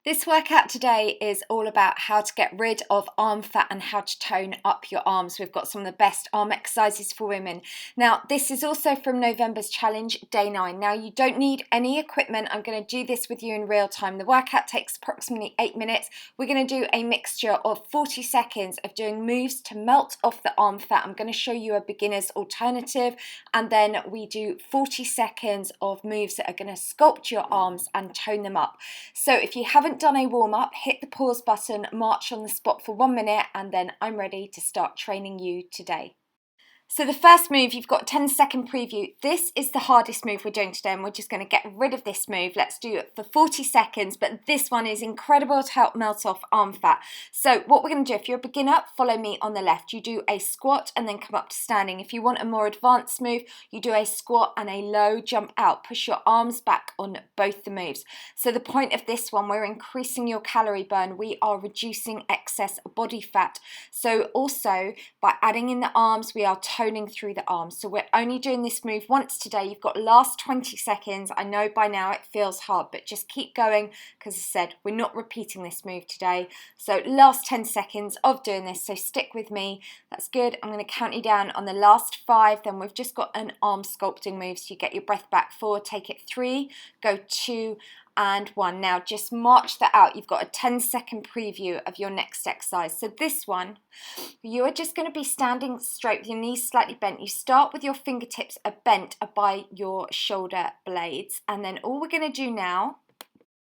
This workout today is all about how to get rid of arm fat and how to tone up your arms. We've got some of the best arm exercises for women. Now, this is also from November's challenge, day 9. Now, you don't need any equipment. I'm going to do this with you in real time. The workout takes approximately 8 minutes. We're going to do a mixture of 40 seconds of doing moves to melt off the arm fat. I'm going to show you a beginner's alternative, and then we do 40 seconds of moves that are going to sculpt your arms and tone them up. So if you haven't done a warm-up, hit the pause button, march on the spot for 1 minute, and then I'm ready to start training you today. So the first move, you've got a 10-second preview. This is the hardest move we're doing today, and we're just going to get rid of this move. Let's do it for 40 seconds, but this one is incredible to help melt off arm fat. So what we're going to do, if you're a beginner, follow me on the left. You do a squat and then come up to standing. If you want a more advanced move, you do a squat and a low jump out. Push your arms back on both the moves. So the point of this one, we're increasing your calorie burn. We are reducing excess body fat. So also, by adding in the arms, we are toning through the arms. So we're only doing this move once today. You've got last 20 seconds. I know by now it feels hard, but just keep going because as I said, we're not repeating this move today. So last 10 seconds of doing this. So stick with me. That's good. I'm going to count you down on the last 5. Then we've just got an arm sculpting move. So you get your breath back. 4, take it 3, go 2, and 1. Now just march that out. You've got a 10-second preview of your next exercise. So this one, you are just going to be standing straight with your knees slightly bent. You start with your fingertips are bent by your shoulder blades, and then all we're going to do now,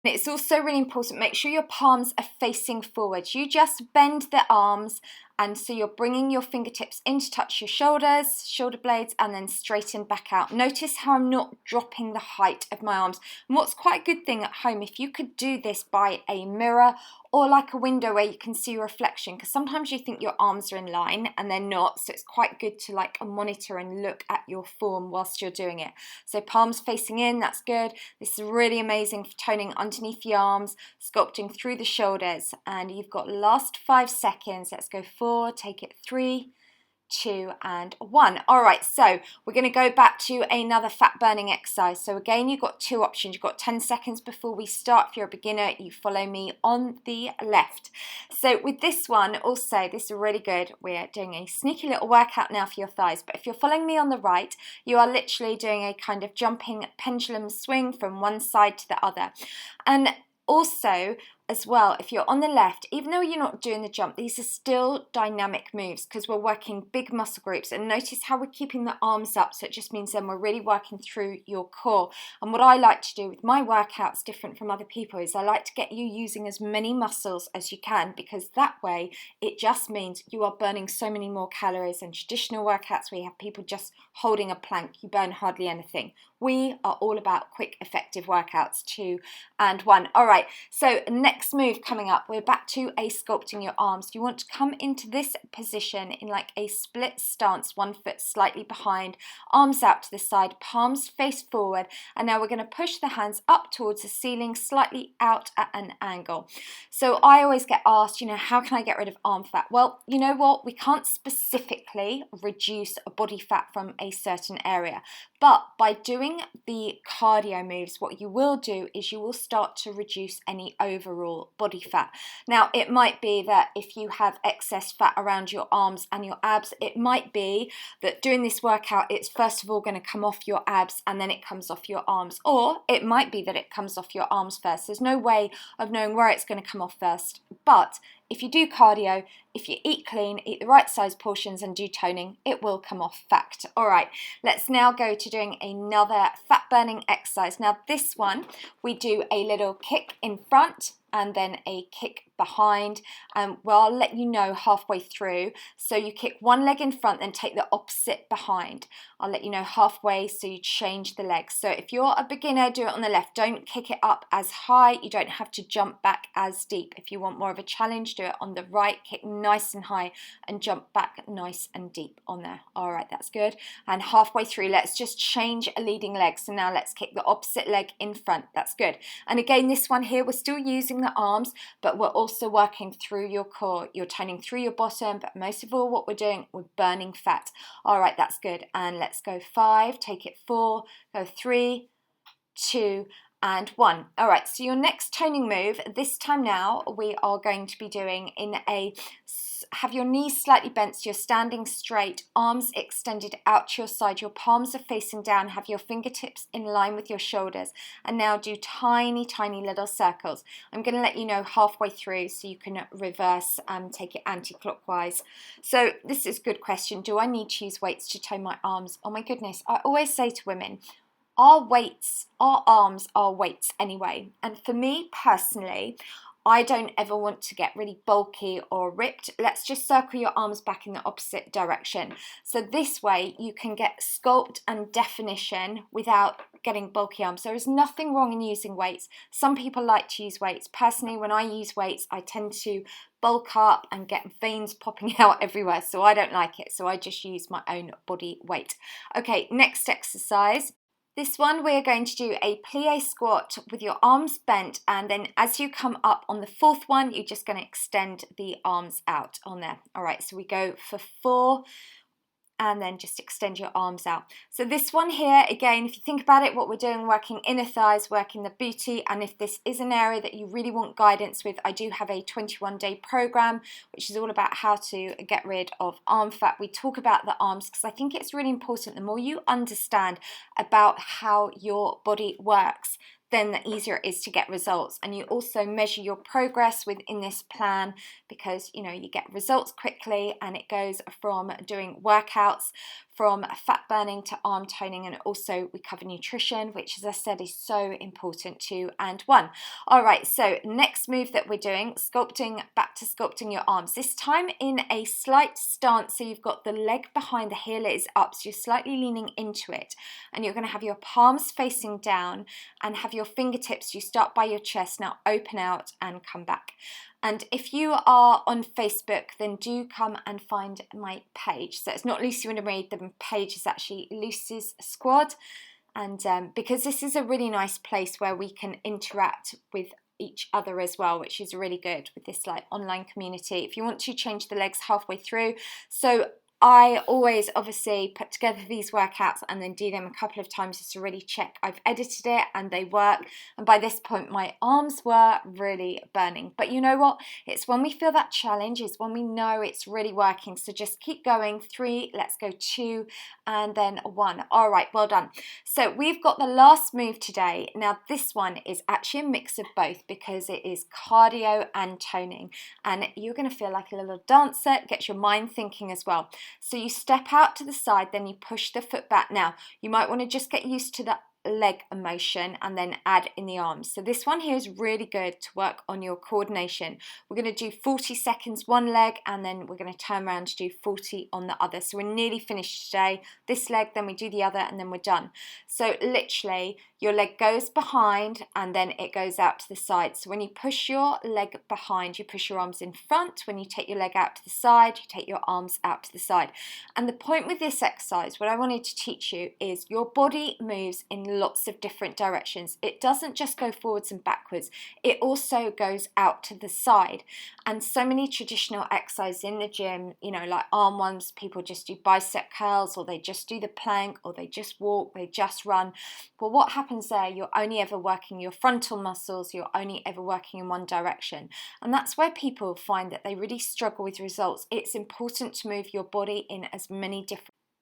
and it's also really important, make sure your palms are facing forward. You just bend the arms, and so you're bringing your fingertips in to touch your shoulders, shoulder blades, and then straighten back out. Notice how I'm not dropping the height of my arms. And what's quite a good thing at home, if you could do this by a mirror or like a window where you can see your reflection, because sometimes you think your arms are in line and they're not, so it's quite good to like monitor and look at your form whilst you're doing it. So palms facing in, that's good. This is really amazing for toning underneath the arms, sculpting through the shoulders, and you've got last 5 seconds. Let's go 4, take it 3, 2, and 1. All right, so we're going to go back to another fat burning exercise. So again, you've got 2 options. You've got 10 seconds before we start. If you're a beginner, you follow me on the left. So with this one also, this is really good. We're doing a sneaky little workout now for your thighs, but if you're following me on the right, you are literally doing a kind of jumping pendulum swing from one side to the other. And also, as well, if you're on the left, even though you're not doing the jump, these are still dynamic moves because we're working big muscle groups. And notice how we're keeping the arms up, so it just means then we're really working through your core. And what I like to do with my workouts, different from other people, is I like to get you using as many muscles as you can, because that way it just means you are burning so many more calories than traditional workouts where you have people just holding a plank. You burn hardly anything. We are all about quick, effective workouts. 2 and 1. All right, so next move coming up, we're back to a sculpting your arms. You want to come into this position in like a split stance, 1 foot slightly behind, arms out to the side, palms face forward, and now we're going to push the hands up towards the ceiling, slightly out at an angle. So I always get asked, how can I get rid of arm fat? Well, you know what? We can't specifically reduce body fat from a certain area, but by doing the cardio moves, what you will do is you will start to reduce any overall body fat. Now, it might be that if you have excess fat around your arms and your abs, it might be that doing this workout, it's first of all going to come off your abs and then it comes off your arms. Or it might be that it comes off your arms first. There's no way of knowing where it's going to come off first. But if you do cardio, if you eat clean, eat the right size portions and do toning, it will come off fact. All right, let's now go to doing another fat burning exercise. Now this one, we do a little kick in front and then a kick behind. Well, I'll let you know halfway through. So you kick one leg in front, then take the opposite behind. I'll let you know halfway, so you change the legs. So if you're a beginner, do it on the left. Don't kick it up as high. You don't have to jump back as deep. If you want more of a challenge, do it on the right. Kick nice and high and jump back nice and deep on there. All right, that's good. And halfway through, let's just change a leading leg. So now let's kick the opposite leg in front. That's good. And again, this one here, we're still using the arms, but we're also working through your core. You're toning through your bottom, but most of all, what we're doing, we're burning fat. All right, that's good. And let's go 5, take it 4, go 3, 2, and 1. All right, so your next toning move, this time now, we are going to be doing in a, have your knees slightly bent so you're standing straight, arms extended out to your side, your palms are facing down, have your fingertips in line with your shoulders, and now do tiny, tiny little circles. I'm going to let you know halfway through so you can reverse and take it anti-clockwise. So this is a good question. Do I need to use weights to tone my arms? Oh my goodness, I always say to women, our weights, our arms are weights anyway. And for me personally, I don't ever want to get really bulky or ripped. Let's just circle your arms back in the opposite direction. So this way you can get sculpt and definition without getting bulky arms. There is nothing wrong in using weights. Some people like to use weights. Personally, when I use weights, I tend to bulk up and get veins popping out everywhere. So I don't like it. So I just use my own body weight. Okay, next exercise. This one, we're going to do a plie squat with your arms bent, and then as you come up on the fourth one, you're just going to extend the arms out on there. All right, so we go for 4, and then just extend your arms out. So this one here, again, if you think about it, what we're doing, working inner thighs, working the booty, and if this is an area that you really want guidance with, I do have a 21-day program, which is all about how to get rid of arm fat. We talk about the arms because I think it's really important. The more you understand about how your body works, then the easier it is to get results. And you also measure your progress within this plan because, you know, you get results quickly, and it goes from doing workouts, from fat burning to arm toning, and also we cover nutrition, which, as I said, is so important too, and 1. All right, so next move that we're doing, sculpting, back to sculpting your arms, this time in a slight stance. So you've got the leg behind, the heel is up, so you're slightly leaning into it, and you're going to have your palms facing down and have your fingertips, you start by your chest, now open out and come back. And if you are on Facebook, then do come and find my page. So it's not Lucy Wyndham-Read, the page is actually Lucy's Squad. And because this is a really nice place where we can interact with each other as well, which is really good with this like online community. If you want to change the legs halfway through, so I always obviously put together these workouts and then do them a couple of times just to really check I've edited it and they work. And by this point, my arms were really burning. But you know what? It's when we feel that challenge, is when we know it's really working. So just keep going. 3, let's go 2, and then 1. All right, well done. So we've got the last move today. Now this one is actually a mix of both because it is cardio and toning. And you're going to feel like a little dancer. It gets your mind thinking as well. So you step out to the side, then you push the foot back. Now, you might want to just get used to the leg motion and then add in the arms. So this one here is really good to work on your coordination. We're going to do 40 seconds one leg, and then we're going to turn around to do 40 on the other. So we're nearly finished today. This leg, then we do the other, and then we're done. So literally, your leg goes behind and then it goes out to the side. So when you push your leg behind, you push your arms in front. When you take your leg out to the side, you take your arms out to the side. And the point with this exercise, what I wanted to teach you, is your body moves in lots of different directions. It doesn't just go forwards and backwards. It also goes out to the side. And so many traditional exercises in the gym, you know, like arm ones, people just do bicep curls, or they just do the plank, or they just walk, they just run. But what happens there, you're only ever working your frontal muscles, you're only ever working in one direction. And that's where people find that they really struggle with results. It's important to move your body in as many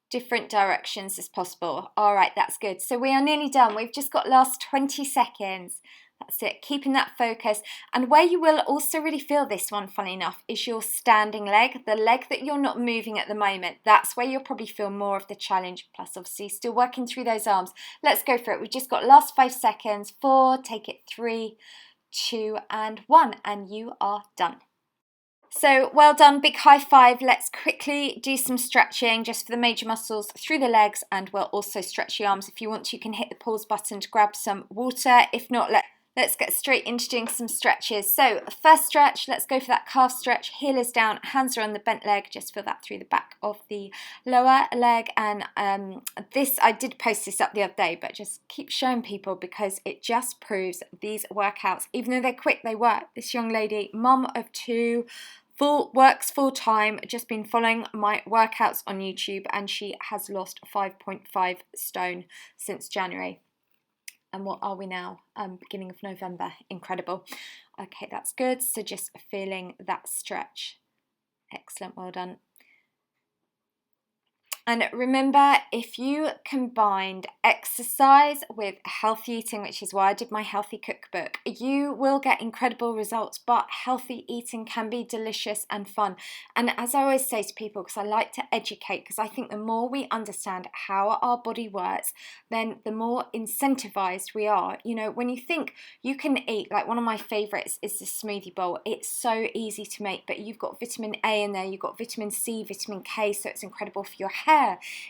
different directions as possible. All right, that's good. So we are nearly done. We've just got last 20 seconds. That's it, keeping that focus. And where you will also really feel this one, funny enough, is your standing leg, the leg that you're not moving at the moment. That's where you'll probably feel more of the challenge. Plus, obviously, still working through those arms. Let's go for it. We've just got last 5 seconds. 4, take it, 3, 2, and 1, and you are done. So well done, big high five. Let's quickly do some stretching just for the major muscles through the legs, and we'll also stretch the arms. If you want to, you can hit the pause button to grab some water. If not, let's get straight into doing some stretches. So first stretch, let's go for that calf stretch. Heel is down, hands are on the bent leg. Just feel that through the back of the lower leg. And this, I did post this up the other day, but just keep showing people because it just proves these workouts, even though they're quick, they work. This young lady, mum of 2, works full time, just been following my workouts on YouTube, and she has lost 5.5 stone since January. And what are we now? Beginning of November. Incredible. Okay, that's good. So just feeling that stretch. Excellent, well done. And remember, if you combined exercise with healthy eating, which is why I did my healthy cookbook, you will get incredible results. But healthy eating can be delicious and fun. And as I always say to people, because I like to educate, because I think the more we understand how our body works, then the more incentivized we are. You know, when you think you can eat, like one of my favorites is the smoothie bowl. It's so easy to make, but you've got vitamin A in there, you've got vitamin C, vitamin K, so it's incredible for your hair.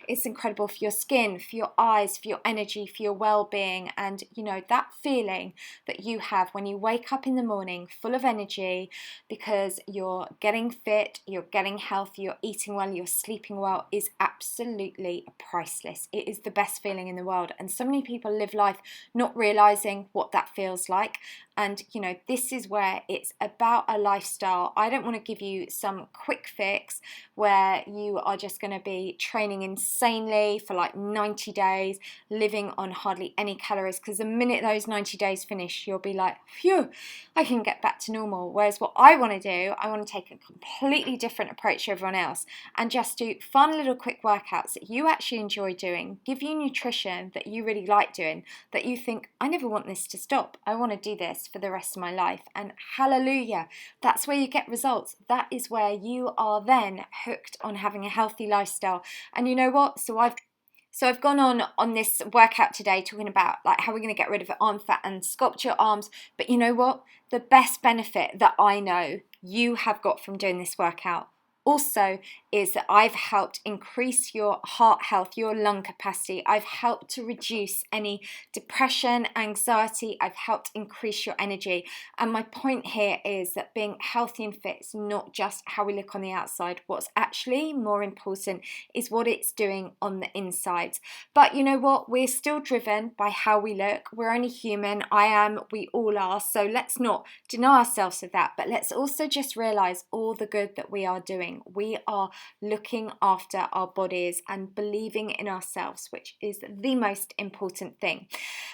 It's incredible for your skin, for your eyes, for your energy, for your well-being. And you know, that feeling that you have when you wake up in the morning full of energy because you're getting fit, you're getting healthy, you're eating well, you're sleeping well, is absolutely priceless. It is the best feeling in the world. And so many people live life not realizing what that feels like. And you know, this is where it's about a lifestyle. I don't want to give you some quick fix where you are just going to be training insanely for like 90 days, living on hardly any calories, because the minute those 90 days finish, you'll be like, phew, I can get back to normal. Whereas what I want to do, I want to take a completely different approach to everyone else and just do fun little quick workouts that you actually enjoy doing, give you nutrition that you really like doing, that you think, I never want this to stop. I want to do this for the rest of my life. And hallelujah, that's where you get results. That is where you are then hooked on having a healthy lifestyle. And you know what? So I've gone on this workout today talking about like how we're going to get rid of arm fat and sculpt your arms. But you know what? The best benefit that I know you have got from doing this workout also is that I've helped increase your heart health, your lung capacity. I've helped to reduce any depression, anxiety. I've helped increase your energy. And my point here is that being healthy and fit is not just how we look on the outside. What's actually more important is what it's doing on the inside. But you know what? We're still driven by how we look. We're only human. I am, we all are. So let's not deny ourselves of that, but let's also just realize all the good that we are doing. We are looking after our bodies and believing in ourselves, which is the most important thing.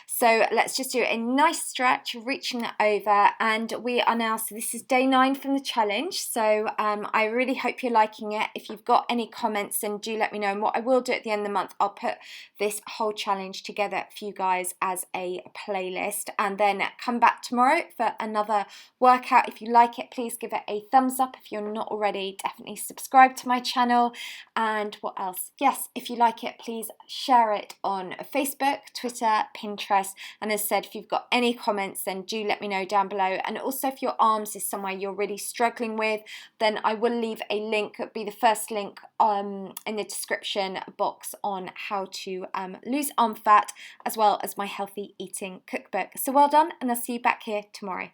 So let's just do a nice stretch, reaching that over, and we are now, so this is day 9 from the challenge. So I really hope you're liking it. If you've got any comments, then do let me know. And what I will do at the end of the month, I'll put this whole challenge together for you guys as a playlist, and then come back tomorrow for another workout. If you like it, please give it a thumbs up. If you're not already, definitely subscribe to my channel. And what else? Yes, if you like it, please share it on Facebook, Twitter, Pinterest. And as I said, if you've got any comments, then do let me know down below. And also if your arms is somewhere you're really struggling with, then I will leave a link, it'll be the first link in the description box on how to lose arm fat, as well as my healthy eating cookbook. So well done, and I'll see you back here tomorrow.